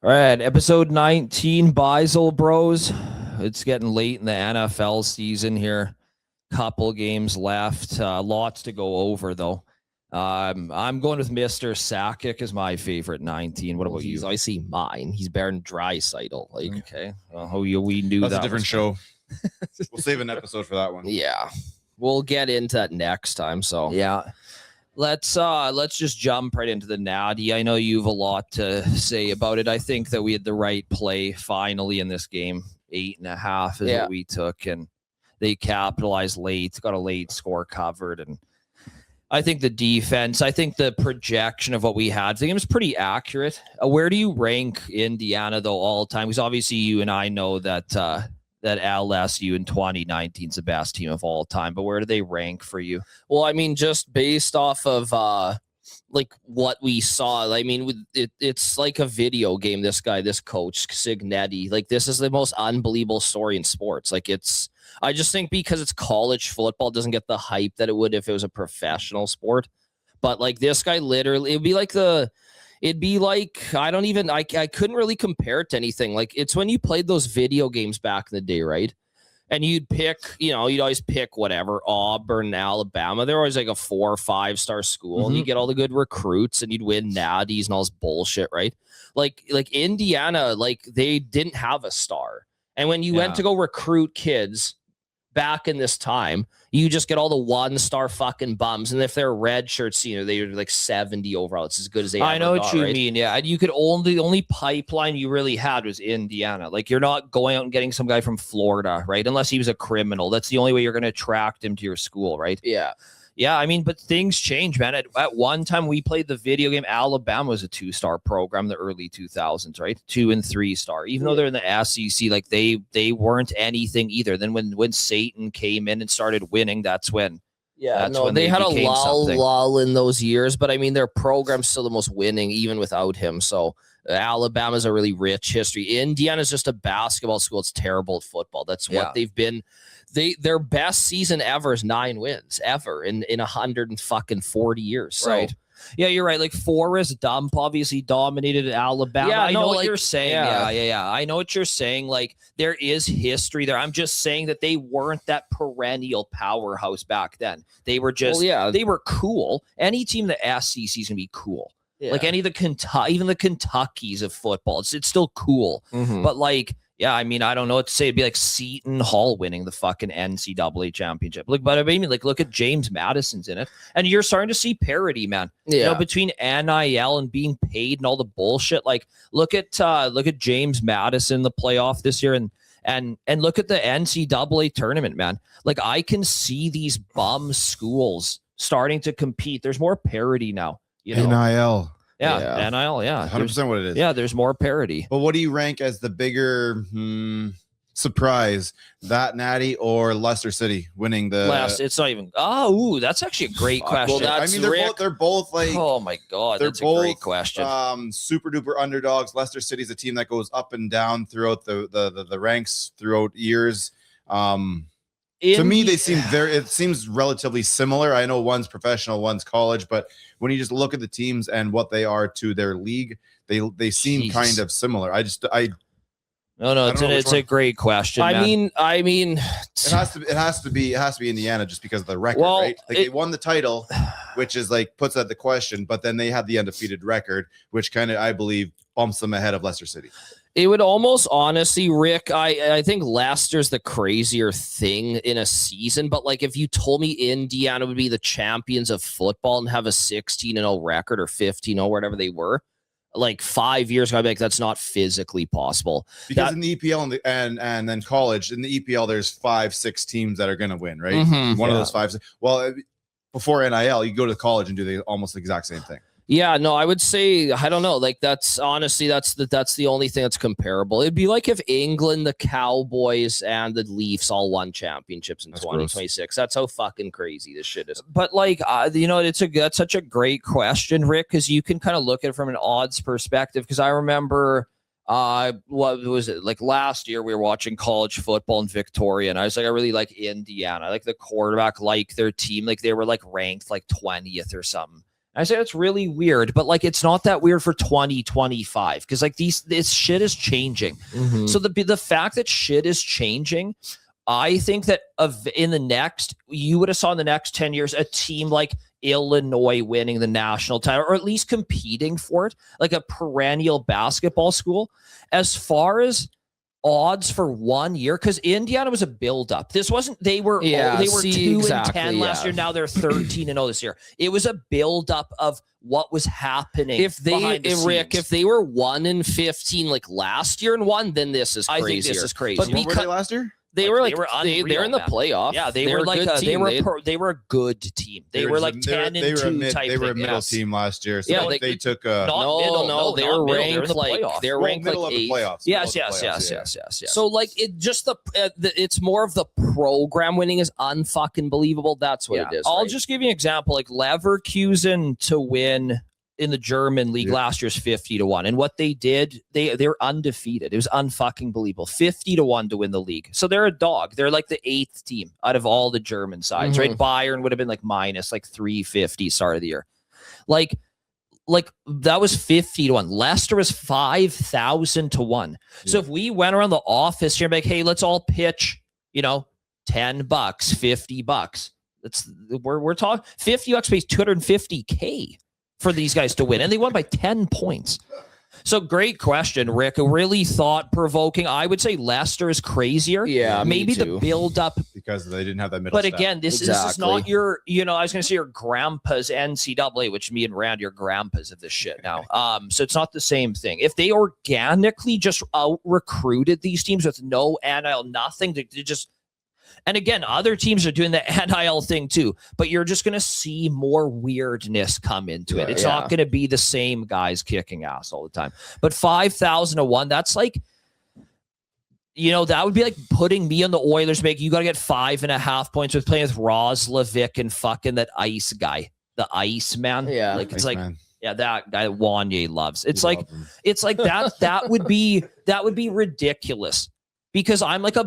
All right, episode 19, Beisel Bros. It's getting late in the NFL season here. Couple games left. Lots to go over, though. I'm going with Mr. Sakic as my favorite 19. What about you? I see mine. He's Baron Draisaitl. Like, okay. Well, we knew that's that a different show. We'll save an episode for that one. yeah, we'll get into that next time. So yeah. Let's just jump right into the Natty. I know you have a lot to say about it. I think that we had the right play finally in this game. 8.5 is what we took, and they capitalized late, got a late score covered. And I think the defense, I think the projection of what we had, the game was pretty accurate. Where do you rank Indiana, though, all time? Because obviously you and I know that that LSU in 2019 is the best team of all time, but where do they rank for you? Well, I mean, just based off of like what we saw, I mean, it's like a video game. This coach Cignetti, like this is the most unbelievable story in sports. Like I just think because it's college football, it doesn't get the hype that it would if it was a professional sport. But like this guy, literally, it'd be like I couldn't really compare it to anything. Like it's when you played those video games back in the day, right? And you'd pick, you'd always pick whatever, Auburn, Alabama. They're always like a 4 or 5 star school, and you get all the good recruits, and you'd win natties and all this bullshit, right? Like Indiana, like they didn't have a star, and when you went to go recruit kids back in this time, you just get all the 1-star fucking bums, and if they're red shirts, they were like 70 overall. It's as good as they. I know what you right? mean. Yeah, and you could the only pipeline you really had was Indiana. Like you're not going out and getting some guy from Florida, right? Unless he was a criminal. That's the only way you're going to attract him to your school, right? Yeah. Yeah, I mean, but things change, man. At one time, we played the video game. Alabama was a 2-star program in the early 2000s, right? 2 and 3-star. Even though they're in the SEC, like they weren't anything either. Then when Satan came in and started winning, that's when. Yeah, when they had a lull in those years, but I mean, their program's still the most winning, even without him. So Alabama's a really rich history. Indiana's just a basketball school. It's terrible at football. That's what they've been. Their best season ever is 9 wins ever in 140 years. So, right. Yeah, you're right. Like Forrest Dump obviously dominated Alabama. Yeah, I know what you're saying. Yeah. I know what you're saying. Like there is history there. I'm just saying that they weren't that perennial powerhouse back then. They were just they were cool. Any team in the SEC is gonna be cool. Yeah. Like any of the even the Kentuckys of football, it's still cool. But like. Yeah, I mean, I don't know what to say. It'd be like Seton Hall winning the fucking NCAA championship. But I mean, like, look at James Madison's in it, and you're starting to see parity, man. Yeah, between NIL and being paid and all the bullshit. Like, look at James Madison, the playoff this year, and look at the NCAA tournament, man. Like, I can see these bum schools starting to compete. There's more parity now. NIL. Yeah, NIL, 100% what it is. Yeah, there's more parity. But what do you rank as the bigger surprise, that Natty or Leicester City winning the? It's not even. That's actually a great question. Well, I mean, they're both like. Oh my god, that's a great question. Super duper underdogs. Leicester City's a team that goes up and down throughout the ranks throughout years. To me, it seems relatively similar. I know one's professional, one's college, but when you just look at the teams and what they are to their league, they seem kind of similar. It's a great question. I mean, it has to be Indiana just because of the record, right? Like they won the title, which is like puts that the question, but then they had the undefeated record, which kind of I believe bumps them ahead of Leicester City. It would almost honestly, Rick, I think Leicester's the crazier thing in a season, but like if you told me Indiana would be the champions of football and have a 16-0 record or 15-0, whatever they were, like 5 years ago, I'd be like, that's not physically possible. Because in the EPL and then college, in the EPL, there's 5-6 teams that are going to win, right? One of those 5. Well, before NIL, you go to college and do almost the exact same thing. Yeah, no, I would say, I don't know. Like that's honestly, that's the only thing that's comparable. It'd be like if England, the Cowboys, and the Leafs all won championships in 2026. That's how fucking crazy this shit is. But like, that's such a great question, Rick, because you can kind of look at it from an odds perspective. Because I remember, what was it? Like last year, we were watching college football in Victoria, and I was like, I really like Indiana. I like the quarterback, like their team, like they were like ranked like 20th or something. I say it's really weird, but like it's not that weird for 2025 because like this shit is changing. Mm-hmm. So the fact that shit is changing, I think that you would have saw in the next 10 years a team like Illinois winning the national title or at least competing for it, like a perennial basketball school. As far as odds for 1 year, because Indiana was a build-up. This wasn't they were 2-10 last year. Now they're 13-0 this year. It was a build-up of what was happening. If they were 1-15 like last year and won, then this is crazy. I think this is crazy. But what were they last year? They were in the playoff. Yeah, they were a good team. They were like 10-2 type. They were a middle team last year. So yeah, they took a they were ranked like they're ranked middle like of the 8th. playoffs. Yes. So like it just it's more of the program winning is unfucking believable. That's what it is. I'll just give you an example. Like Leverkusen to win in the German league last year's 50-1. And what they did, they're undefeated. It was unfucking believable. 50-1 to win the league. So they're a dog. They're like the 8th team out of all the German sides, right? Bayern would have been like minus like 350 start of the year. Like that was 50-1. Leicester was 5,000-1. So if we went around the office here and be like, hey, let's all pitch, $10, $50. We're talking $50 pays $250K. For these guys to win, and they won by 10 points. So great question, Rick. Really thought-provoking. I would say Leicester is crazier. Yeah, maybe the build-up because they didn't have that middle. But again, this is not your. I was going to say your grandpa's NCAA, which me and Rand, your grandpas of this shit now. So it's not the same thing. If they organically just out-recruited these teams with no NIL, nothing to just. And again, other teams are doing the NIL thing too, but you're just going to see more weirdness come into it. It's not going to be the same guys kicking ass all the time. But 5,000-1, that's like, that would be like putting me on the Oilers. You got to get 5.5 points with playing with Roslovic and fucking that ice guy, the ice man. Yeah. Like it's ice like, man. Yeah, that guy Wanye loves. It's like that would be ridiculous. Because I'm like a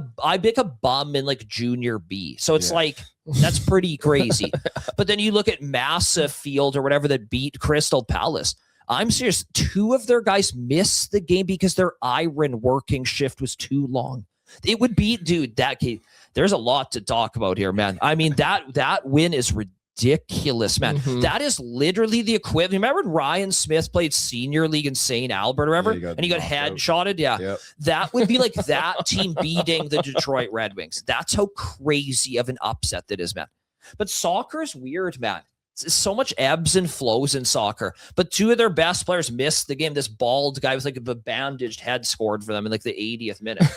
bum in like junior B. So it's like, that's pretty crazy. But then you look at Massive Field or whatever that beat Crystal Palace. I'm serious. 2 of their guys missed the game because their iron working shift was too long. It would be, dude, there's a lot to talk about here, man. I mean, that win is ridiculous, man. That is literally the equivalent. Remember when Ryan Smith played senior league in St. Albert or whatever, and he got headshotted? Yeah. Yep. That would be like that team beating the Detroit Red Wings. That's how crazy of an upset that is, man. But soccer is weird, man. It's so much ebbs and flows in soccer. But 2 of their best players missed the game. This bald guy with like a bandaged head scored for them in like the 80th minute.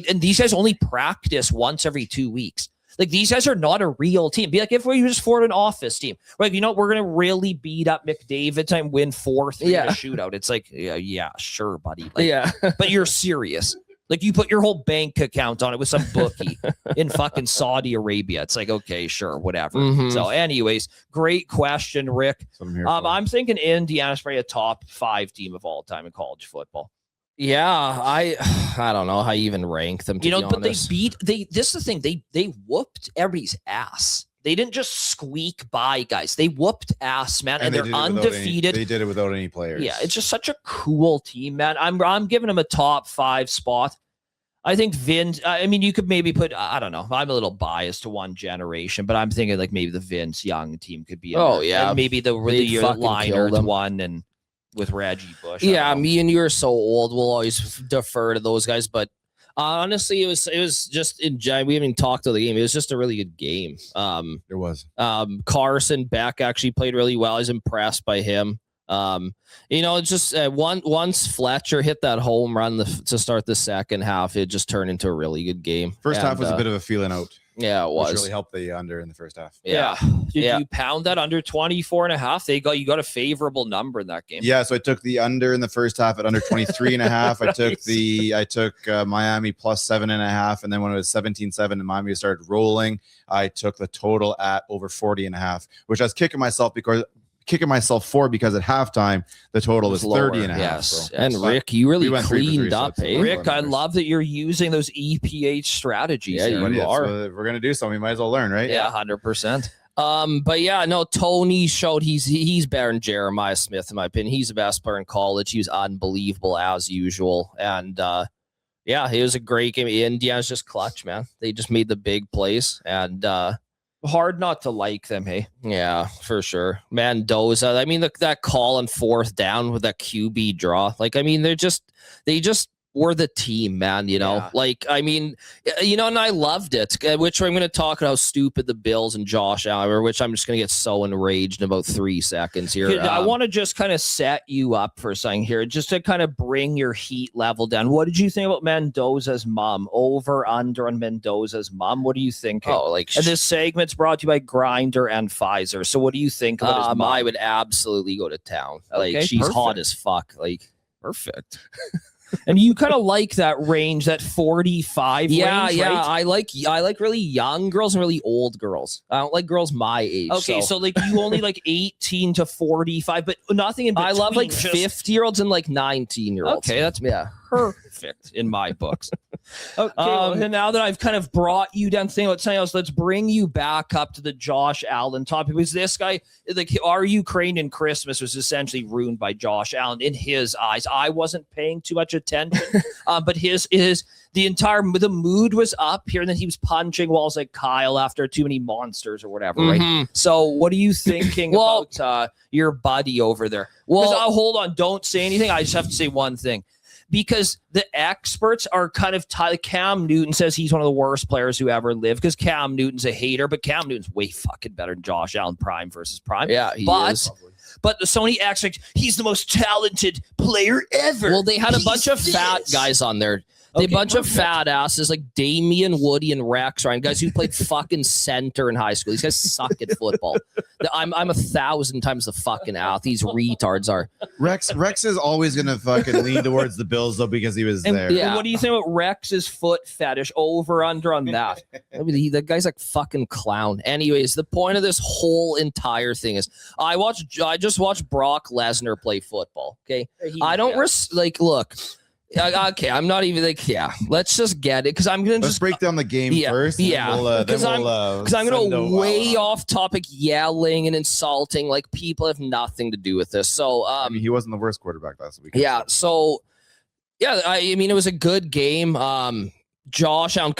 And these guys only practice once every 2 weeks. Like, these guys are not a real team. Be like, if we just formed an office team, we're like, we're going to really beat up McDavid time, win 4-3 in a shootout. It's like, yeah, sure, buddy. Like, but you're serious. Like, you put your whole bank account on it with some bookie in fucking Saudi Arabia. It's like, okay, sure, whatever. So anyways, great question, Rick. I'm thinking Indiana's probably a top 5 team of all time in college football. Yeah, I don't know how you even rank them. But this is the thing. They whooped everybody's ass. They didn't just squeak by, guys. They whooped ass, man, and they're undefeated. They did it without any players. Yeah, it's just such a cool team, man. I'm giving them a top 5 spot. I think Vince. I mean, you could maybe put. I don't know. I'm a little biased to one generation, but I'm thinking like maybe the Vince Young team could be. And maybe the Leinart one and. With Reggie Bush. Yeah, me and you are so old. We'll always defer to those guys. But honestly, it was just we haven't even talked to the game. It was just a really good game. It was. Carson Beck actually played really well. I was impressed by him. It's just once Fletcher hit that home run to start the second half, it just turned into a really good game. First half was a bit of a feeling out. Yeah, it was. Which really helped the under in the first half. Yeah. Did you pound that under 24.5? You got a favorable number in that game. Yeah, so I took the under in the first half at under 23.5. I took Miami plus 7.5, and then when it was 17-7 and Miami started rolling, I took the total at over 40.5, which I was kicking myself for because at halftime the total is 30.5. Yes. And Rick, you really cleaned up. Rick, I love that you're using those EPH strategies. Yeah, you are. We're gonna do something. We might as well learn, right? Yeah, 100%. But yeah, no, Tony showed he's better than Jeremiah Smith, in my opinion. He's the best player in college. He was unbelievable as usual. And yeah, it was a great game. Indiana's just clutch, man. They just made the big plays. And hard not to like them, hey? Yeah, for sure. Mendoza, I mean, that call on 4th down with that QB draw. Like, I mean, they just were the team, man, you know? Yeah. Like, I mean, you know, and I loved it, which I'm going to talk about how stupid the Bills and Josh Allen were, which I'm just going to get so enraged in about 3 seconds here. I want to just kind of set you up for a second here, just to kind of bring your heat level down. What did you think about Mendoza's mom? Over, under on Mendoza's mom? What do you think? Oh, like... And this segment's brought to you by Grindr and Pfizer. So what do you think about his mom? I would absolutely go to town. Like, she's perfect. Hot as fuck. Like, perfect. And you kind of like that range, that 45 range, right? I like really young girls and really old girls. I don't like girls my age. Okay, so like you only like 18 to 45, but nothing in between. I love like 50-year-olds and like 19-year-olds. Okay, that's perfect in my books. Okay, and now that I've kind of brought you down, thinking about something else, let's bring you back up to the Josh Allen topic. Because this guy, like, our Ukrainian Christmas was essentially ruined by Josh Allen in his eyes. I wasn't paying too much attention, but the mood was up here, and then he was punching walls like Kyle after too many monsters or whatever, right? So what are you thinking about your buddy over there? Well, hold on, don't say anything. I just have to say one thing. Because the experts are kind of Cam Newton says he's one of the worst players who ever lived because Cam Newton's a hater, but Cam Newton's way fucking better than Josh Allen prime versus prime. Yeah, he is. But the Sony experts, he's the most talented player ever. Well, they had a bunch of fat guys on there. A bunch of fat asses like Damian, Woody, and Rex, right? Guys who played fucking center in high school. These guys suck at football. I'm 1,000 times the fucking out. These retards are. Rex is always gonna fucking lean towards the Bills though because he was there. Yeah. What do you think about Rex's foot fetish? Over under on that? I mean, that guy's like fucking clown. Anyways, the point of this whole entire thing is I just watched Brock Lesnar play football. Okay, I don't look. Okay, I'm not even like, let's just get it because I'm gonna just break down the game first. Because I'm gonna way off topic yelling and insulting like people have nothing to do with this. So I mean, he wasn't the worst quarterback last week. Yeah, so I mean it was a good game. Josh Allen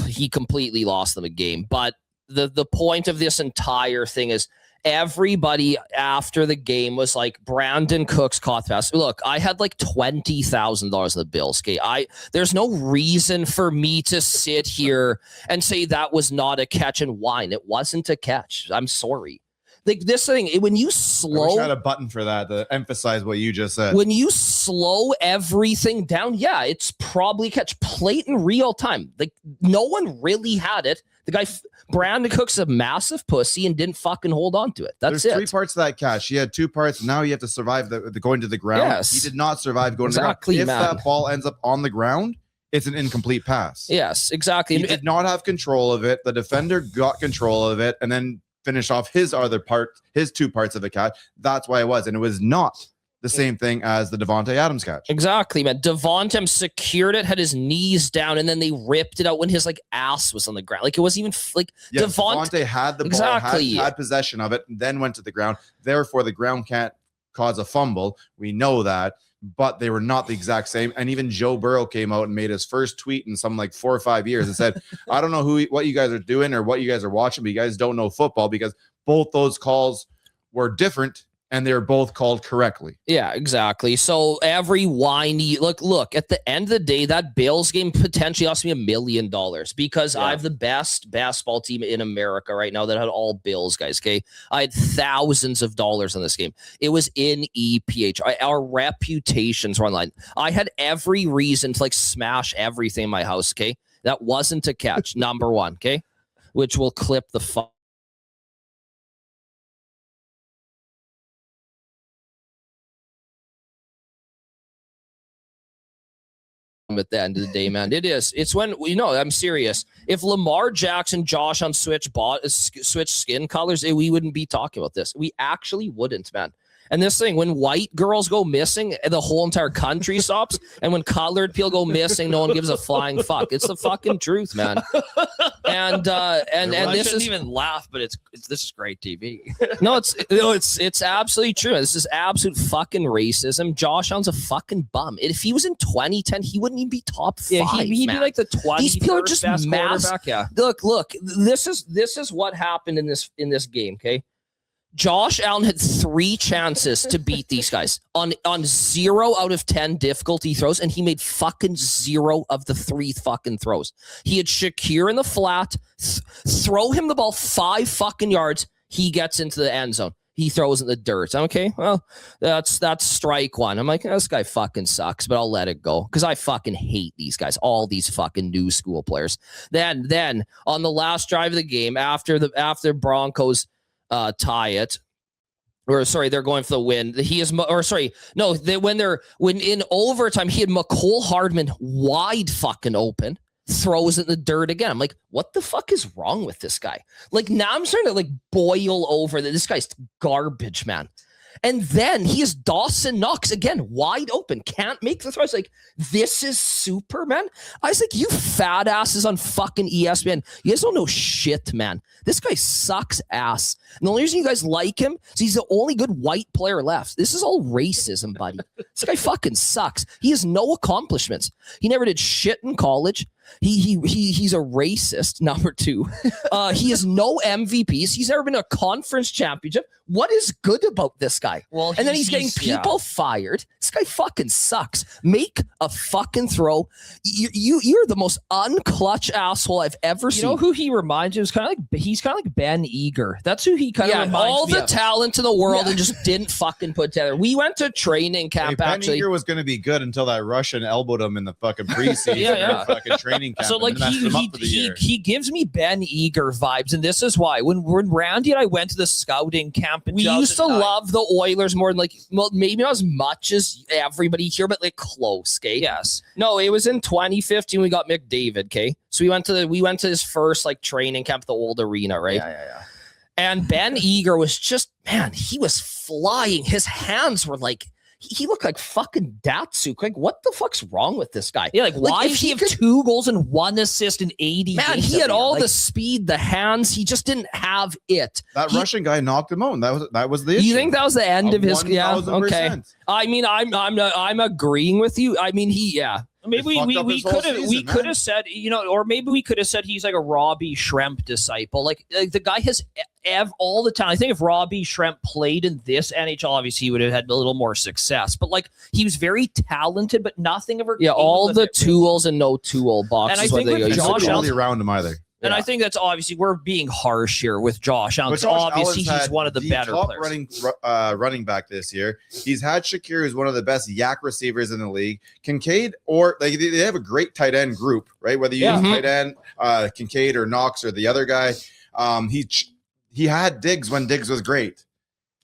he completely lost them a game, but the point of this entire thing is everybody after the game was like, Brandon Cooks caught the pass. Look, I had like $20,000 in the Bills. Okay, there's no reason for me to sit here and say that was not a catch and whine. It wasn't a catch. I'm sorry. Like this thing, when you slow, I wish I had a button for that to emphasize what you just said. When you slow everything down, it's probably a catch. Play it in real time. Like no one really had it. The guy, Brandon Cooks, a massive pussy and didn't fucking hold on to it. There's 3 parts to that catch. He had 2 parts. Now you have to survive the going to the ground. Yes. He did not survive going to the ground. If that ball ends up on the ground, it's an incomplete pass. Yes, exactly. He did not have control of it. The defender got control of it and then finished off his 2 parts of the catch. That's why it was. And it was not the same thing as the Devontae Adams catch. Exactly, man. Devontae secured it, had his knees down, and then they ripped it out when his like ass was on the ground. Like it wasn't even like Devontae had the ball, had possession of it, and then went to the ground. Therefore, the ground can't cause a fumble. We know that, but they were not the exact same. And even Joe Burrow came out and made his first tweet in some like 4 or 5 years and said, "I don't know what you guys are doing or what you guys are watching, but you guys don't know football because both those calls were different." And they're both called correctly. Yeah, exactly. So every whiny look. At the end of the day, that Bills game potentially cost me $1 million because I have the best basketball team in America right now that had all Bills guys. Okay, I had thousands of dollars on this game. It was in EPH. Our reputations were online. I had every reason to like smash everything in my house. Okay, that wasn't a catch. Number one. Okay, which will clip the at the end of the day, man. It's when, I'm serious. If Lamar Jackson, Josh on switch skin colors, we wouldn't be talking about this. We actually wouldn't, man. And this thing, when white girls go missing, the whole entire country stops. And when colored people go missing, no one gives a flying fuck. It's the fucking truth, man. And this shouldn't is even laugh, but this is great TV. No, it's absolutely true. This is absolute fucking racism. Josh Allen's a fucking bum. If he was in 2010, he wouldn't even be top 5. Yeah, he'd man. be like the 20th. These people are just best mass. quarterback. Yeah. Look. This is what happened in this game. Okay, Josh Allen had 3 chances to beat these guys on 0 out of 10 difficulty throws, and he made fucking 0 of the 3 fucking throws. He had Shakir in the flat, throw him the ball 5 fucking yards. He gets into the end zone. He throws in the dirt. Okay, well, that's strike 1. I'm like, this guy fucking sucks, but I'll let it go because I fucking hate these guys, all these fucking new school players. Then on the last drive of the game, after Broncos tie it, or sorry, they're going for the win. When in overtime, he had McCole Hardman wide fucking open, throws it in the dirt again. I'm like, what the fuck is wrong with this guy? Like, now I'm starting to boil over that. This guy's garbage, man. And then he is Dawson Knox again, wide open, can't make the throw. I was like, this is Superman. I was like, you fat asses on fucking ESPN. You guys don't know shit, man. This guy sucks ass. And the only reason you guys like him is he's the only good white player left. This is all racism, buddy. This guy fucking sucks. He has no accomplishments. He never did shit in college. He's a racist, number 2. He has no MVPs. He's never been a conference championship. What is good about this guy? Well, and then he's getting people fired. This guy fucking sucks. Make a fucking throw. You're the most unclutch asshole I've ever seen. You know who he reminds me of? He's kind of like Ben Eager. That's who he kind of reminds all me the of. talent in the world and just didn't fucking put together. We went to training camp. Ben Eager was going to be good until that Russian elbowed him in the fucking preseason. Yeah. Fucking training camp. So like he gives me Ben Eager vibes, and this is why when Randy and I went to the scouting camp, we used to love the Oilers more than maybe not as much as everybody here, but close. Okay. Yes. No, it was in 2015 we got McDavid. Okay. So we went to his first training camp at the old arena, right? Yeah. And Ben Eager was just, man, he was flying. His hands were he looked like fucking Datsuk. Like, what the fuck's wrong with this guy? Yeah, why does he have 2 goals and 1 assist in 80 man, games? He had all the speed, the hands. He just didn't have it. Russian guy knocked him out. And that was the issue. You think that was the end of his? 1000%. Yeah. Okay. I mean, I'm agreeing with you. I mean, maybe we could have said, or maybe we could have said he's like a Robbie Schremp disciple. Like the guy has all the time. I think if Robbie Schremp played in this NHL, obviously he would have had a little more success. But he was very talented, but nothing ever. Yeah, all the tools and no tool box. And I think with Josh Allen around him either. And I think that's obviously we're being harsh here with Josh Allen. Obviously, he's one of the better top players. running back this year. He's had Shakir, who's one of the best yak receivers in the league. Kincaid, or they have a great tight end group, right? Whether you use tight end, Kincaid or Knox or the other guy. He had Diggs when Diggs was great.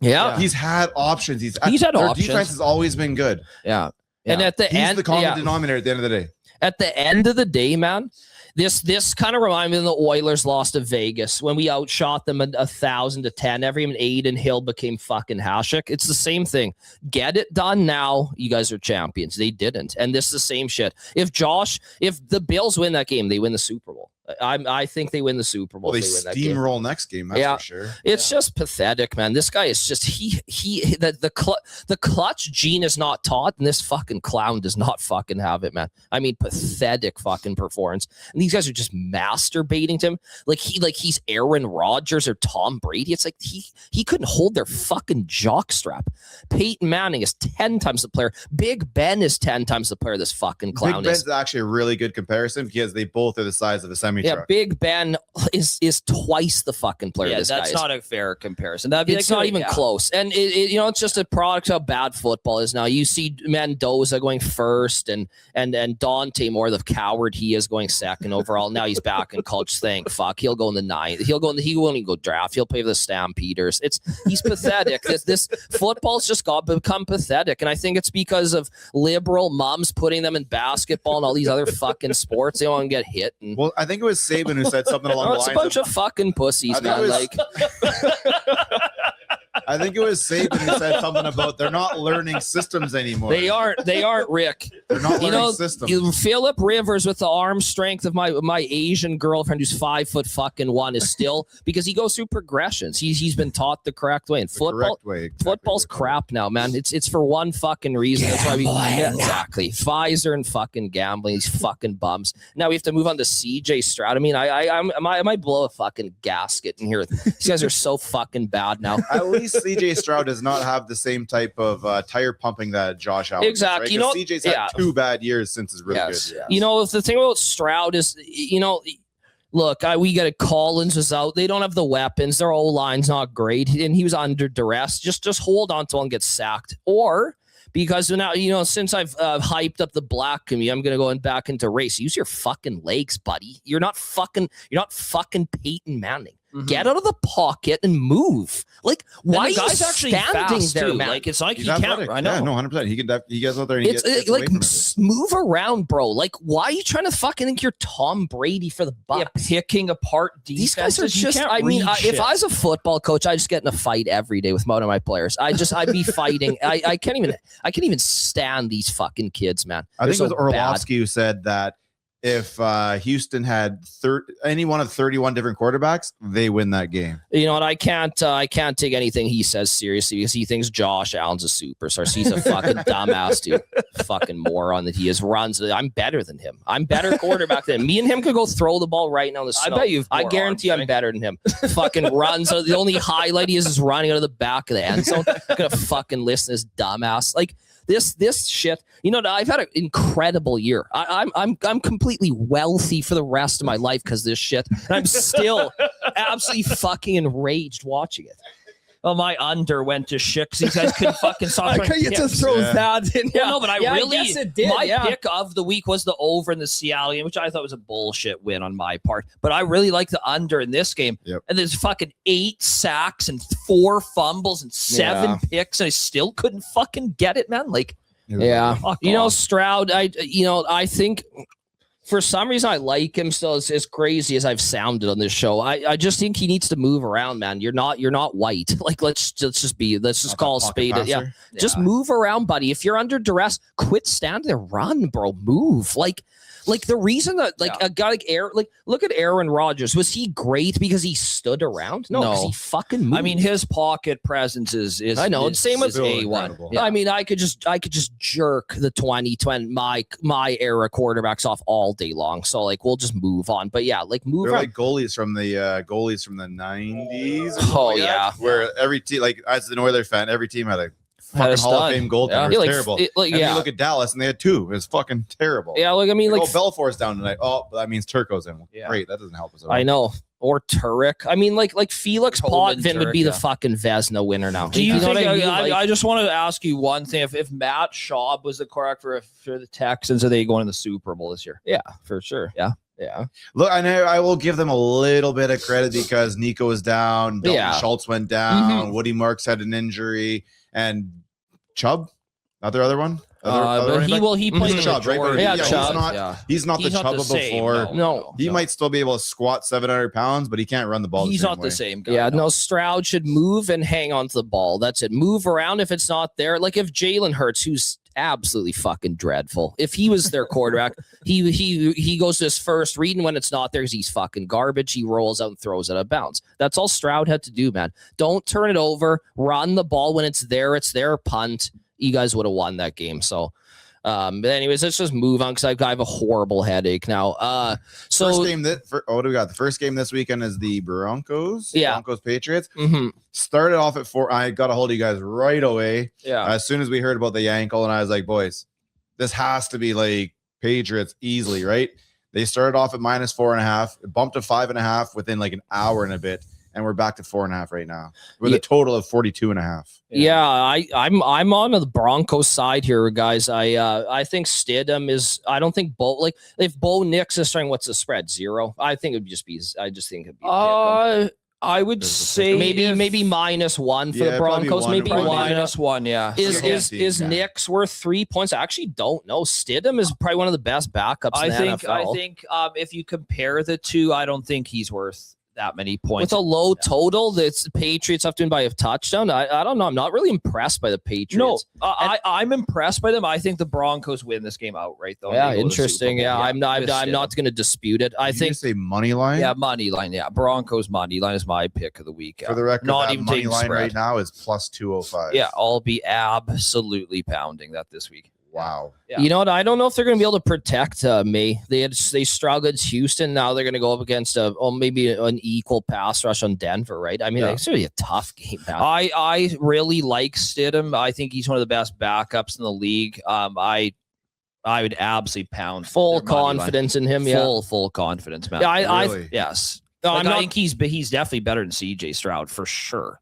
Yeah. He's had options. He's had options. Defense has always been good. Yeah. And at the end, the common denominator at the end of the day. At the end of the day, man, this kind of reminds me of the Oilers lost to Vegas when we outshot them 1,000-10. Everyone Aiden Hill became fucking Hasek. It's the same thing. Get it done now. You guys are champions. They didn't. And this is the same shit. If the Bills win that game, they win the Super Bowl. I think they win the Super Bowl. Well, they steamroll next game. That's for sure. It's just pathetic, man. This guy is just the clutch gene is not taught, and this fucking clown does not fucking have it, man. I mean, pathetic fucking performance. And these guys are just masturbating to him like he's Aaron Rodgers or Tom Brady. It's like he couldn't hold their fucking jockstrap. Peyton Manning is 10 times the player. Big Ben is 10 times the player this fucking clown Big Ben's actually a really good comparison because they both are the size of a semi. Yeah, Big Ben is twice the fucking player. Yeah, this that's guy not a fair comparison. It's not even close. And it's just a product of how bad football is now. You see Mendoza going first, and Dante Moore, the coward he is, going second overall. Now he's back in college. Thank fuck. He'll go in the 9th. He won't even go draft. He'll play for the Stampeders. He's pathetic. This football's just become pathetic, and I think it's because of liberal moms putting them in basketball and all these other fucking sports. They don't want to get hit. Well, I think it was Saban who said something along the lines. It's a bunch of fucking pussies, man. I think it was Saban who said something about they're not learning systems anymore. They aren't, Rick. They're not learning systems. Philip Rivers with the arm strength of my Asian girlfriend who's 5'1" is still because he goes through progressions. He's been taught the correct way. And football's crap now, man. It's for one fucking reason. That's why exactly Pfizer and fucking gambling. These fucking bums. Now we have to move on to CJ Stroud. I mean, I might blow a fucking gasket in here. These guys are so fucking bad now. At least CJ Stroud does not have the same type of tire pumping that Josh Allen. Exactly. Right? You know, CJ's had 2 bad years since his really good. Yes. You know, the thing about Stroud is, you know, look, we got it. Collins was out. They don't have the weapons. Their O-line's not great, and he was under duress. Just hold on to him and get sacked, or. Because now, you know, since I've hyped up the black community, I'm going to go back into race. Use your fucking legs, buddy. You're not fucking Peyton Manning. Mm-hmm. Get out of the pocket and move. Like, why are you standing there, man? Like, it's like he can't. I know. Yeah, no, 100%. He gets out there and gets like move around, bro. Like, why are you trying to fucking think you're Tom Brady for the Bucs? Yeah, picking apart defenses. These guys are just. I mean, if I was a football coach, I'd just get in a fight every day with one of my players. I'd be fighting. I can't even stand these fucking kids, man. I think it was Orlovsky who said that. If Houston had any one of 31 different quarterbacks, they win that game. You know what? I can't take anything he says seriously because he thinks Josh Allen's a superstar. So he's a fucking dumbass, dude. Fucking moron that he is. Runs. I'm better than him. I'm better quarterback than him. Me and him could go throw the ball right now in the snow. I guarantee I'm better than him. Fucking runs. The only highlight he is running out of the back of the end zone. Gonna fucking listen to this dumbass. Like, this shit, you know, I've had an incredible year. I'm completely wealthy for the rest of my life because this shit. And I'm still absolutely fucking enraged watching it. Well, my under went to shit because these guys couldn't fucking stop. I you just throw that in. Yeah. Well, no, but I guess it did. My pick of the week was the over in the Seattle game, which I thought was a bullshit win on my part. But I really like the under in this game. Yep. And there's fucking 8 sacks and 4 fumbles and 7 picks, and I still couldn't fucking get it, man. Like, you know, Stroud. I think. For some reason, I like him still as crazy as I've sounded on this show. I just think he needs to move around, man. You're not white. Like, let's just call a spade. Just move around, buddy. If you're under duress, quit standing there. Run, bro. Move. Like the reason that a guy like look at Aaron Rodgers. Was he great because he stood around? No, because he fucking moved. I mean, his pocket presence is I know. Same with A1. Yeah. I mean, I could just jerk the 2020 my era quarterbacks off all day long. So like, we'll just move on. But yeah, like move. They're like goalies from the 90s. Oh yeah, where every team, like as an Oilers fan, every team had a fucking Hall of Fame goaltender. It was terrible. You look at Dallas and they had 2. It was fucking terrible. Yeah, like I mean, like Belfour's down tonight. Oh, that means Turco's in. Yeah. Great, that doesn't help us at all. I know. Or Turek. I mean, like Felix Potvin would be the fucking Vesna winner now. Do you think? I just want to ask you one thing: if Matt Schaub was the correct for the Texans, are they going to the Super Bowl this year? Yeah, for sure. Yeah. Look, I know I will give them a little bit of credit because Nico was down. Dalton Schultz went down. Woody Marks had an injury, and Chubb, not their other one. He played Chubb, right? Yeah, Chubb. He's not the Chubb of before. No, he might still be able to squat 700 pounds, but he can't run the ball. He's not the same guy. Yeah, no. Stroud should move and hang on to the ball. That's it. Move around if it's not there. Like if Jalen Hurts, who's absolutely fucking dreadful. If he was their quarterback, he goes to his first read, and when it's not there, he's fucking garbage. He rolls out and throws it out of bounds. That's all Stroud had to do, man. Don't turn it over. Run the ball when it's there. It's their punt. You guys would have won that game. So, but anyways, let's just move on because I have a horrible headache now. First game what do we got? The first game this weekend is the Broncos. Yeah. Broncos Patriots. Mm-hmm. Started off at 4. I got a hold of you guys right away. Yeah. As soon as we heard about the ankle, and I was like, boys, this has to be like Patriots easily, right? They started off at -4.5. It bumped to 5.5 within like an hour and a bit. And we're back to 4.5 right now with a total of 42.5. Yeah, I'm on the Broncos side here, guys. I think Stidham is. I don't think if Bo Nix is starting, what's the spread? 0. I think it'd just be. I just think it'd be. I would say maybe -1 for the Broncos. Maybe -1. Yeah. Is Nix worth 3 points? I actually don't know. Stidham is probably one of the best backups in the NFL. I think if you compare the two, I don't think he's worth that many points. With a low total, the Patriots have to win by a touchdown. I don't know. I'm not really impressed by the Patriots. No, I'm impressed by them. I think the Broncos win this game outright, though. Yeah, interesting. Yeah, I'm not going to dispute it. I think say money line. Yeah, money line. Yeah, Broncos money line is my pick of the week. For the record, not even money line right now is plus 205. Yeah, I'll be absolutely pounding that this week. Wow. Yeah. You know what? I don't know if they're going to be able to protect me. They struggled against Houston. Now they're going to go up against maybe an equal pass rush on Denver, right? I mean, it's really a tough game. Now. I really like Stidham. I think he's one of the best backups in the league. I would absolutely pound full confidence in him. Yeah, full confidence, man. Yeah, really? Yes. I think he's definitely better than CJ Stroud for sure.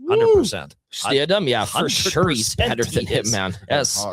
100%. Stidham, yeah, for sure he's better than him, man. Yes,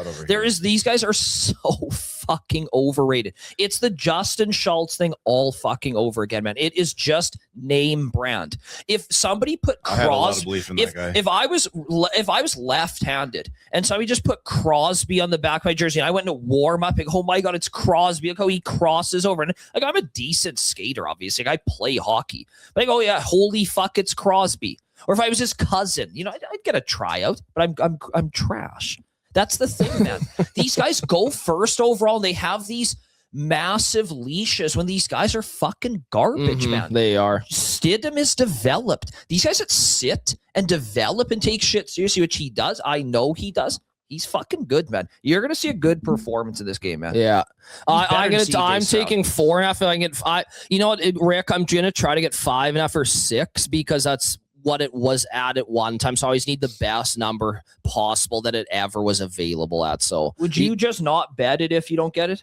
these guys are so fucking overrated. It's the Justin Schultz thing all fucking over again, man. It is just name brand. If somebody put Crosby, if I was left-handed and somebody just put Crosby on the back of my jersey and I went to warm up, and, oh my god, it's Crosby. Look how he crosses over. And like, I'm a decent skater, obviously. Like, I play hockey. But I go, yeah, holy fuck, it's Crosby. Or if I was his cousin, I'd get a tryout, but I'm trash. That's the thing, man. These guys go first overall, and they have these massive leashes when these guys are fucking garbage, man. They are. Stidham is developed. These guys that sit and develop and take shit seriously, which he does. I know he does. He's fucking good, man. You're gonna see a good performance in this game, man. Yeah, I'm taking 4.5. I get 5. You know what, Rick? I'm gonna try to get 5.5 or 6 because that's what it was at one time. So I always need the best number possible that it ever was available at. So would you just not bet it if you don't get it?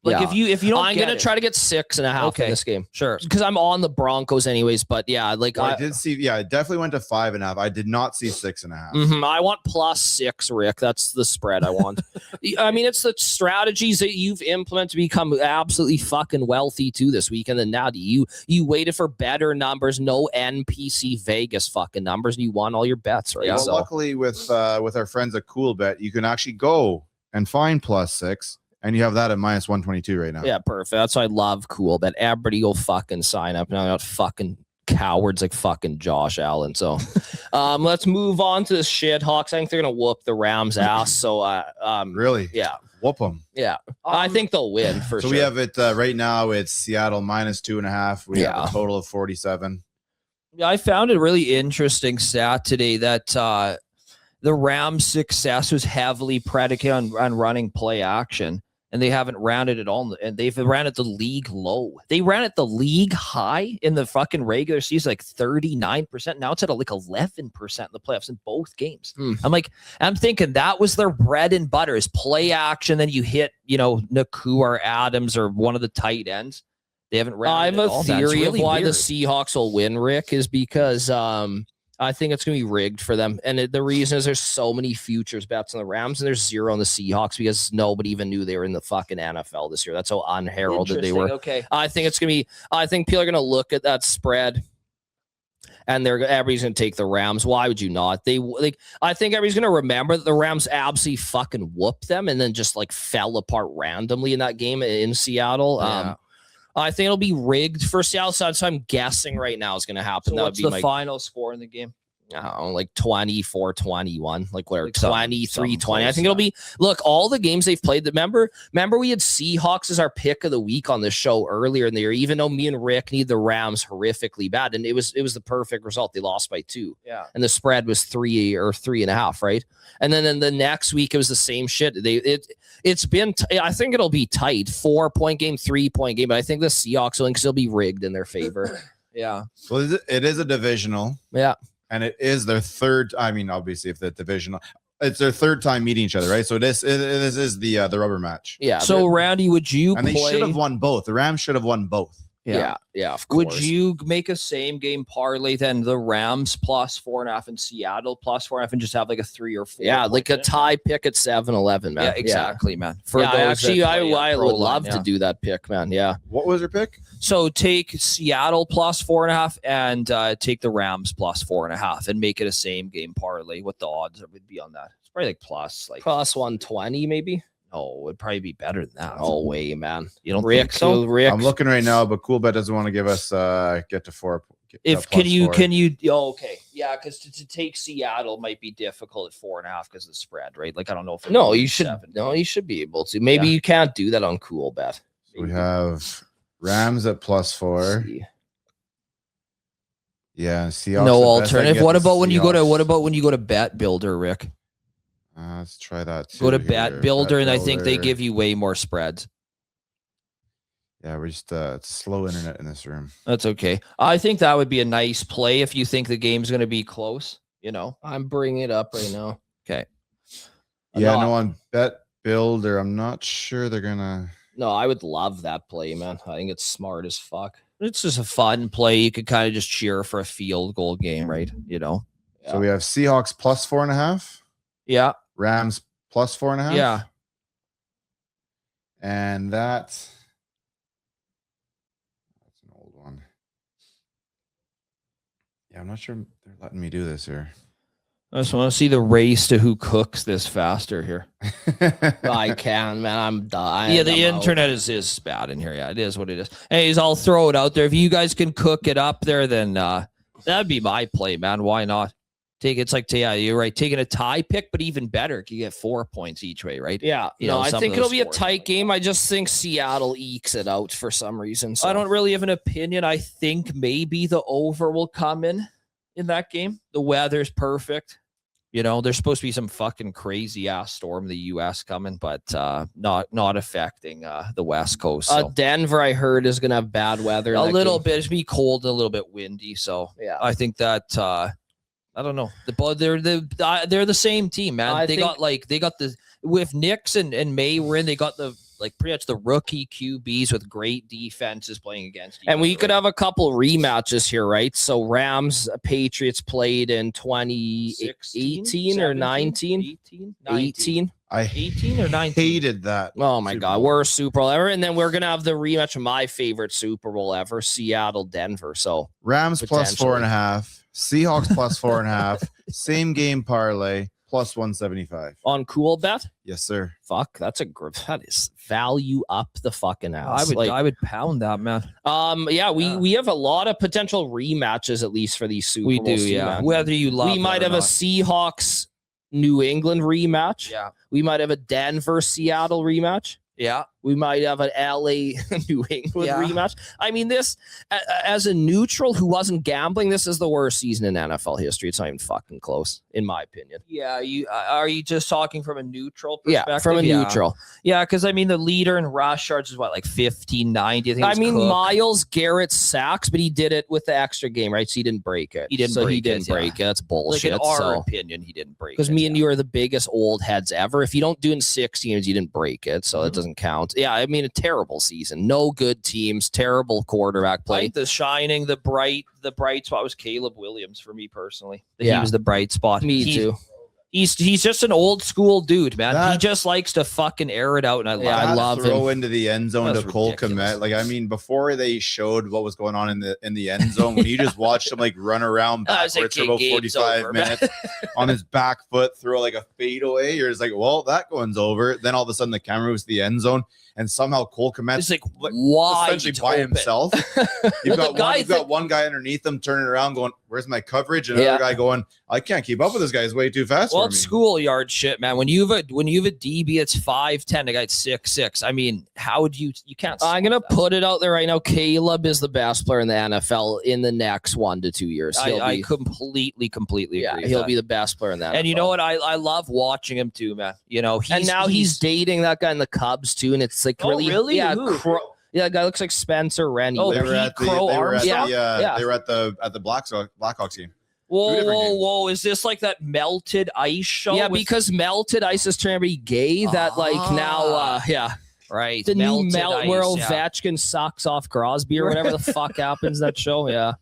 Like, if you don't, I'm gonna try to get 6.5 in this game. Sure, because I'm on the Broncos anyways. But yeah, like I did see. Yeah, it definitely went to 5.5. I did not see 6.5. I want +6, Rick. That's the spread I want. I mean, it's the strategies that you've implemented to become absolutely fucking wealthy too this weekend. And now you waited for better numbers, no NPC Vegas fucking numbers, and you won all your bets, right? Yeah. Well, luckily with our friends at CoolBet, you can actually go and find +6. And you have that at -122 right now. Yeah, perfect. That's why I love CoolBet. Everybody go fucking sign up. Now not fucking cowards like fucking Josh Allen. So let's move on to the shit. Hawks, I think they're gonna whoop the Rams ass. So really? Yeah. Whoop them. Yeah. I think they'll win for sure. So we have it right now. It's Seattle -2.5. We have a total of 47. Yeah, I found it really interesting stat today that the Rams' success was heavily predicated on running play action. And they haven't ran it at all. And they've ran at the league low. They ran at the league high in the fucking regular season, like 39%. Now it's at like 11% in the playoffs in both games. I'm thinking that was their bread and butter is play action. Then you hit, Naku or Adams or one of the tight ends. They haven't ran. I have a theory of why the Seahawks will win, Rick, is because I think it's going to be rigged for them. And the reason is there's so many futures bets on the Rams and there's 0 on the Seahawks because nobody even knew they were in the fucking NFL this year. That's how unheralded they were. Okay. I think people are going to look at that spread and everybody's going to take the Rams. Why would you not? I think everybody's going to remember that the Rams absolutely fucking whooped them and then just like fell apart randomly in that game in Seattle. Yeah. I think it'll be rigged for Seattle. So I'm guessing right now is going to happen. So what's the final score in the game? I don't know, like 24-21, like whatever, 23-20. I think it'll be, look, all the games they've played. Remember we had Seahawks as our pick of the week on this show earlier in the year, even though me and Rick need the Rams horrifically bad. And it was the perfect result. They lost by 2. Yeah. And the spread was 3 or 3.5, right? And then the next week it was the same shit. It's been, I think it'll be tight, 4-point game, 3-point game, but I think the Seahawks will still be rigged in their favor. Yeah. Well, it is a divisional. Yeah. And it is their third. I mean, obviously, if the divisional, it's their third time meeting each other, right? So this is the rubber match. Yeah. So Randy, would you? And they should have won both. The Rams should have won both. Yeah. Of course. Would you make a same game parlay then the Rams +4.5 and Seattle +4.5 and just have like a 3 or 4? Yeah, like a tie pick at 7-11, man. Yeah, exactly, man. I would love to do that pick, man. Yeah. What was your pick? So take Seattle +4.5 and take the Rams +4.5 and make it a same game parlay. What the odds would be on that? It's probably like +120, maybe. Oh, it'd probably be better than that. No way, man. You don't think so? Rick. I'm looking right now, but CoolBet doesn't want to give us get to If can you okay, yeah, because to take Seattle might be difficult at 4.5 because of the spread, right? Like I don't know if you should be able to. Maybe you can't do that on Cool Bet. We have Rams at +4. Yeah, Seahawks. No alternative. What about when you go to Bet Builder, Rick? Let's try that too. Go to Bet Builder, and I think they give you way more spreads. Yeah, we're just slow internet in this room. That's okay. I think that would be a nice play if you think the game's going to be close. I'm bringing it up right now. Okay. Yeah, on Bet Builder, I'm not sure they're gonna. No, I would love that play, man. I think it's smart as fuck. It's just a fun play. You could kind of just cheer for a field goal game, right? So we have Seahawks +4.5. Yeah. Rams +4.5. Yeah. And that's an old one. Yeah, I'm not sure they're letting me do this here. I just want to see the race to who cooks this faster here. I can, man. I'm dying. Yeah, the internet is bad in here. Yeah, it is what it is. Anyways, I'll throw it out there. If you guys can cook it up there, then that'd be my play, man. Why not? You're right. Taking a tie pick, but even better, you get 4 points each way, right? Yeah. I think it'll be a tight game. I just think Seattle ekes it out for some reason. So I don't really have an opinion. I think maybe the over will come in that game. The weather's perfect. There's supposed to be some fucking crazy ass storm in the U.S. coming, but not affecting the West Coast. So. Denver, I heard, is gonna have bad weather. A little bit. It's be cold, and a little bit windy. So yeah, I think that I don't know. They're the same team, man. They got the with Nix and May were in. They got pretty much the rookie QBs with great defenses playing against each other. And we could have a couple rematches here, right? So Rams Patriots played in 2018 or 19? 18. I 18 or 19. Hated that. Oh my God, worst Super Bowl ever. And then we're gonna have the rematch of my favorite Super Bowl ever, Seattle Denver. So Rams +4.5, Seahawks +4.5, same game parlay +175 on Cool Bet. Yes, sir. Fuck, that is value up the fucking ass. I would pound that, man. We have a lot of potential rematches at least for these Super Bowls. We do, yeah. Man. Whether you love, we might have a Seahawks New England rematch. Yeah. We might have a Denver Seattle rematch. Yeah. We might have an LA New England rematch. I mean, this as a neutral who wasn't gambling, this is the worst season in NFL history. It's not even fucking close, in my opinion. Yeah, are you just talking from a neutral perspective? Yeah, from a neutral. Yeah, because I mean the leader in rush yards is what, like 1590. I mean Myles Garrett sacks, but he did it with the extra game, right? So he didn't break it. He didn't break it. That's bullshit. Like in our opinion, he didn't break it. Because me and you are the biggest old heads ever. If you don't do it in 6 games, you didn't break it, so that doesn't count. Yeah, I mean a terrible season. No good teams. Terrible quarterback play. I think the bright spot was Caleb Williams for me personally. He was the bright spot. Me too. He's just an old school dude, man. He just likes to fucking air it out, and I love him. Throw into the end zone to Cole Kmet. Like, I mean, before they showed what was going on in the end zone, when you just watched him like run around backwards for about 45 minutes on his back foot, throw like a fadeaway, you're just like, well, that one's over. Then all of a sudden the camera moves to the end zone, and somehow Cole Kmet's like essentially by himself. You've got one guy underneath him turning around, going, "Where's my coverage?" And another guy going, "I can't keep up with this guy. He's way too fast." Well, it's schoolyard shit, man. When you have a DB, it's 5'10", the guy's 6'6". I mean, how would you can't. I'm gonna put it out there right now. Caleb is the best player in the NFL in the next 1 to 2 years. I completely agree. Yeah, he'll be the best player in that. And you know what? I love watching him too, man. He's dating that guy in the Cubs too, and it's like really, yeah. The guy looks like Spencer Rennie. They were at the Blackhawks game. Whoa! Is this like that melted ice show? Yeah, because melted ice is trying to be gay. That now, right. The new melt ice, where Ovechkin sucks off Crosby or whatever the fuck happens that show. Yeah.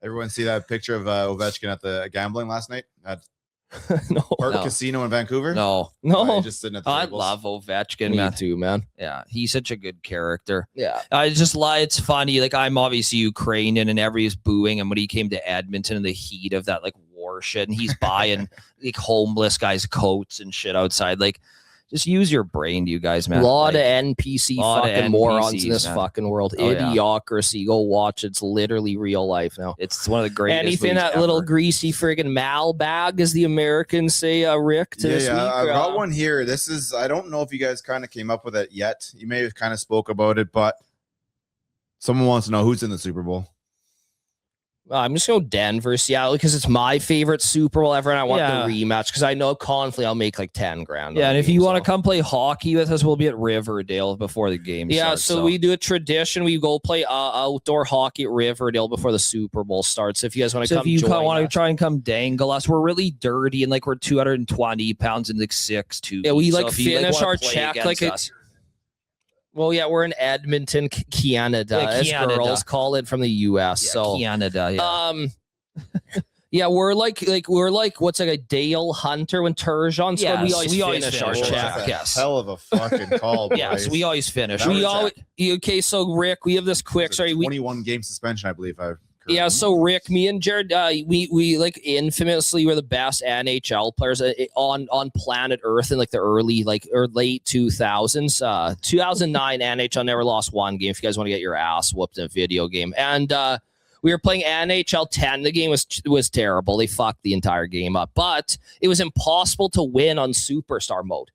Everyone see that picture of Ovechkin at the gambling last night at Park Casino in Vancouver? No. Just sitting at the I tables. love Ovechkin, Me too, man. Yeah, he's such a good character. Yeah. It's funny. Like, I'm obviously Ukrainian, and everybody's booing him when he came to Edmonton in the heat of that like war shit, and he's buying like homeless guys' coats and shit outside. Like, Just use your brain, you guys, man. A lot of NPC fucking morons in this man. fucking world. Oh, yeah. Idiocracy. Go watch. It's literally real life now. It's one of the greatest. Anything that ever. little greasy friggin' mal bag, as the Americans say, Rick, to this week? I've got one here. This is, I don't know if you guys kind of came up with it yet. You may have kind of spoke about it, but someone wants to know who's in the Super Bowl. I'm just going Denver, Seattle, because it's my favorite Super Bowl ever, and I want the rematch because I know confidently I'll make like 10 grand. Yeah, and if you want to come play hockey with us, we'll be at Riverdale before the game starts. So we do a tradition. We go play outdoor hockey at Riverdale before the Super Bowl starts. If you guys want to come, if you want to try and come dangle us, we're really dirty and like we're 220 pounds and like 6'2". Yeah, we like finish our check like us. Well, yeah, we're in Edmonton, Canada, as girls call it from the U.S. Yeah, so Canada, yeah, we're like what's like a Dale Hunter when Turgeon scored. We always finish our check. Yes, hell of a fucking call. Yes, we always finish. Okay, so Rick, we have this quick. 21 game suspension, I believe. Yeah, so Rick, me and Jared, we like infamously were the best NHL players on planet Earth in like the early or late 2000s. 2009 NHL never lost one game. If you guys want to get your ass whooped in a video game, and we were playing NHL 10. The game was terrible. They fucked the entire game up, but it was impossible to win on Superstar mode.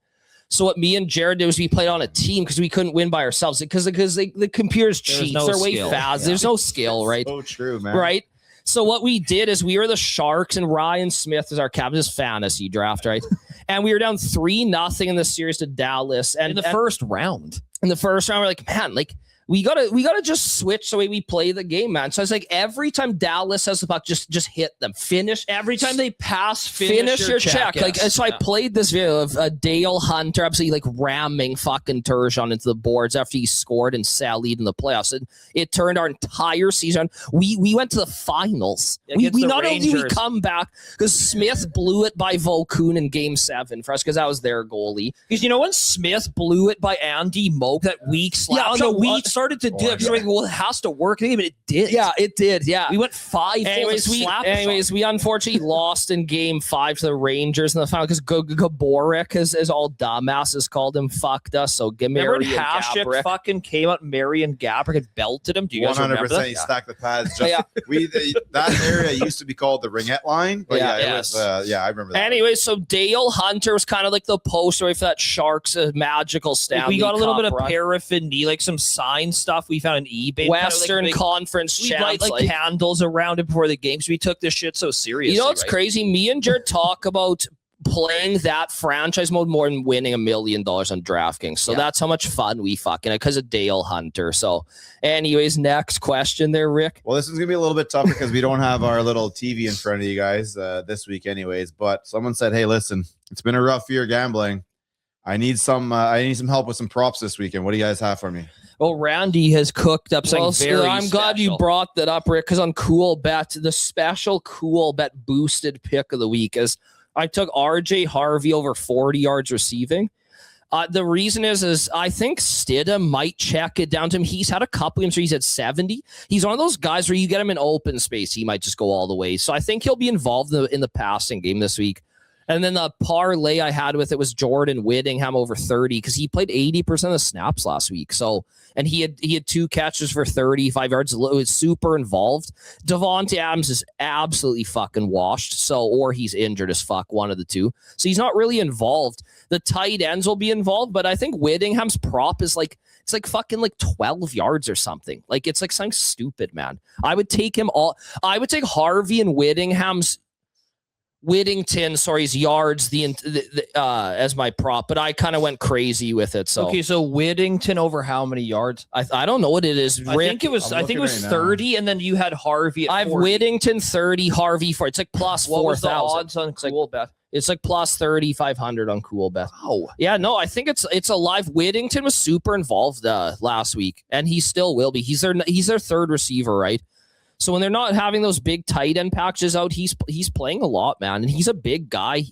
So what me and Jared did was we played on a team because we couldn't win by ourselves because the computers cheat. They're way fast. Yeah. There's no skill, right? So true, man. Right. So what we did is we were the Sharks and Ryan Smith is our captain. This fantasy draft, right? And we were down 3-0 in the series to Dallas. And in the first round. In the first round, we're like, man, like we gotta just switch the way we play the game, man. So it's like every time Dallas has the puck, just hit them. Finish every time they pass, finish your check. Yes. Like so, I played this video of Dale Hunter absolutely like ramming fucking Turgeon into the boards after he scored and sallied in the playoffs, and it turned our entire season. We went to the finals. We not only did we come back because Smith blew it by Volkun in Game 7 for us because that was their goalie. Because you know when Smith blew it by Andy Moak that weak slap shot, we started to do it. Like, well, it has to work, but it did. Yeah, it did. Yeah, we went 5. We unfortunately lost in Game 5 to the Rangers in the final because Gaborik, as all dumbasses called him, fucked us. So remember Hasek fucking came out, Marian Gaborik and belted him. Do you guys remember that? 100%. He stacked the pads. That area used to be called the Ringette line. But it was. I remember that. Anyway, so Dale Hunter was kind of like the poster for that Sharks magical Stanley. We got a little bit of paraphernalia, like some sign stuff we found on eBay. Western Conference we light like candles around it before the games. We took this shit so seriously. You know what's crazy? Me and Jared talk about playing that franchise mode more than winning $1 million on DraftKings. So that's how much fun we fucking because of Dale Hunter. So anyways, next question there, Rick. Well, this is gonna be a little bit tougher because we don't have our little TV in front of you guys this week anyways. But someone said, hey, listen, it's been a rough year gambling. I need some help with some props this weekend. What do you guys have for me? Well, Randy has cooked up something very I'm glad you brought that up, Rick, because on Cool Bet, the special Cool Bet boosted pick of the week is I took RJ Harvey over 40 yards receiving. The reason is I think Stidham might check it down to him. He's had a couple games where he's at 70. He's one of those guys where you get him in open space, he might just go all the way. So I think he'll be involved in the passing game this week. And then the parlay I had with it was Jordan Whittingham over 30 because he played 80% of the snaps last week. So, and he had 2 catches for 35 yards. It was super involved. Devontae Adams is absolutely fucking washed. So, or he's injured as fuck, one of the two. So he's not really involved. The tight ends will be involved, but I think Whittingham's prop is like, it's like fucking like 12 yards or something. Like it's like something stupid, man. I would take Harvey and Whittington's yards as my prop, but I kind of went crazy with it. So okay, so Whittington over how many yards? I don't know what it is. I think it was 30, and then you had Harvey. I have 40. Whittington 30, Harvey 4. It's like plus 4,000. What was the odds on Cool Bet? It's like plus 3,500 on Cool Bet. Wow. Yeah, no, I think it's alive. Whittington was super involved last week, and he still will be. He's their third receiver, right? So when they're not having those big tight end packages out, he's playing a lot, man, and he's a big guy,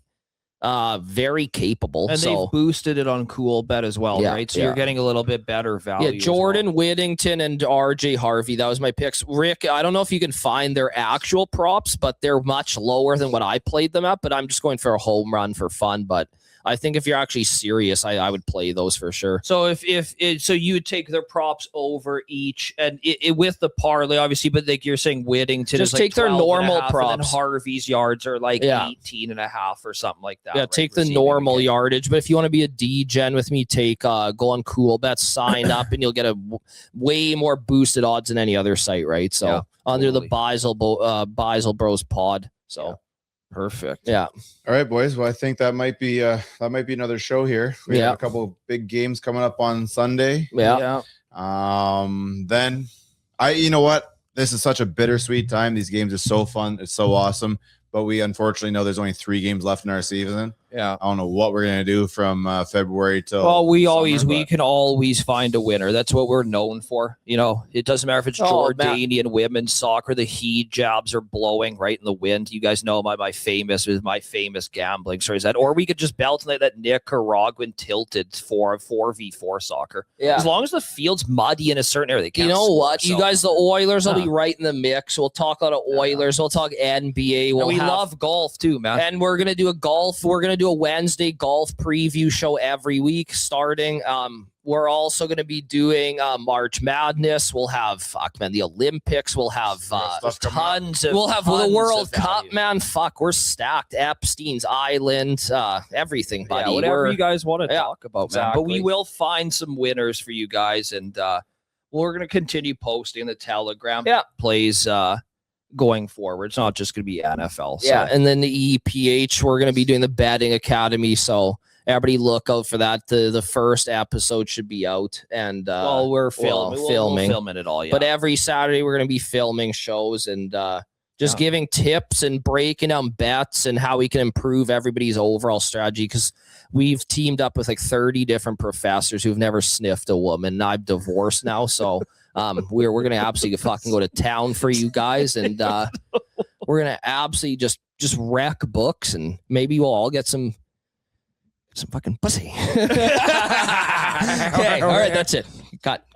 very capable. And they've boosted it on Cool Bet as well, right? So you're getting a little bit better value. Yeah, Jordan Whittington and RJ Harvey. That was my picks. Rick, I don't know if you can find their actual props, but they're much lower than what I played them at. But I'm just going for a home run for fun. But I think if you're actually serious, I would play those for sure. So so you would take their props over each and it with the parlay, obviously, but like you're saying Whittington just is take like their normal props. And then Harvey's yards are like 18.5 or something like that. Yeah, right? take the normal yardage. But if you want to be a D-gen with me, take go on Cool Bets, sign up, and you'll get a way more boosted odds than any other site, right? So under the Beisel Bros pod. So perfect. Yeah. All right, boys. Well, I think that might be another show here. We have a couple of big games coming up on Sunday. Yeah. Then you know what? This is such a bittersweet time. These games are so fun. It's so awesome. But we unfortunately know there's only 3 games left in our season. Yeah. I don't know what we're gonna do from February till. Well, we can always find a winner. That's what we're known for. You know, it doesn't matter if it's Jordanian women's soccer. The heat jabs are blowing right in the wind. You guys know my famous gambling stories. Or we could just belt like that Nicaraguan tilted 4v4 soccer. Yeah. As long as the field's muddy in a certain area, they can't. You know what? You guys, the Oilers will be right in the mix. We'll talk about Oilers. We'll talk NBA. We love golf too, man. And we're gonna do a Wednesday golf preview show every week starting. We're also going to be doing March Madness. We'll have the Olympics. We'll have tons of. We'll have the World Cup, man. We're stacked. Epstein's Island, everything, buddy. Whatever you guys want to talk about, man. Exactly. But we will find some winners for you guys, and we're going to continue posting the Telegram plays going forward. It's not just going to be NFL. Yeah, and then the EPH, we're going to be doing the betting academy. So everybody look out for that. The first episode should be out. And we're filming. We'll filming it all. Yeah. But every Saturday we're going to be filming shows and just giving tips and breaking down bets and how we can improve everybody's overall strategy. Because we've teamed up with like 30 different professors who've never sniffed a woman. I'm divorced now, so. We're gonna absolutely fucking go to town for you guys, and we're gonna absolutely just wreck books, and maybe we'll all get some fucking pussy. Okay, all right, that's it. Cut.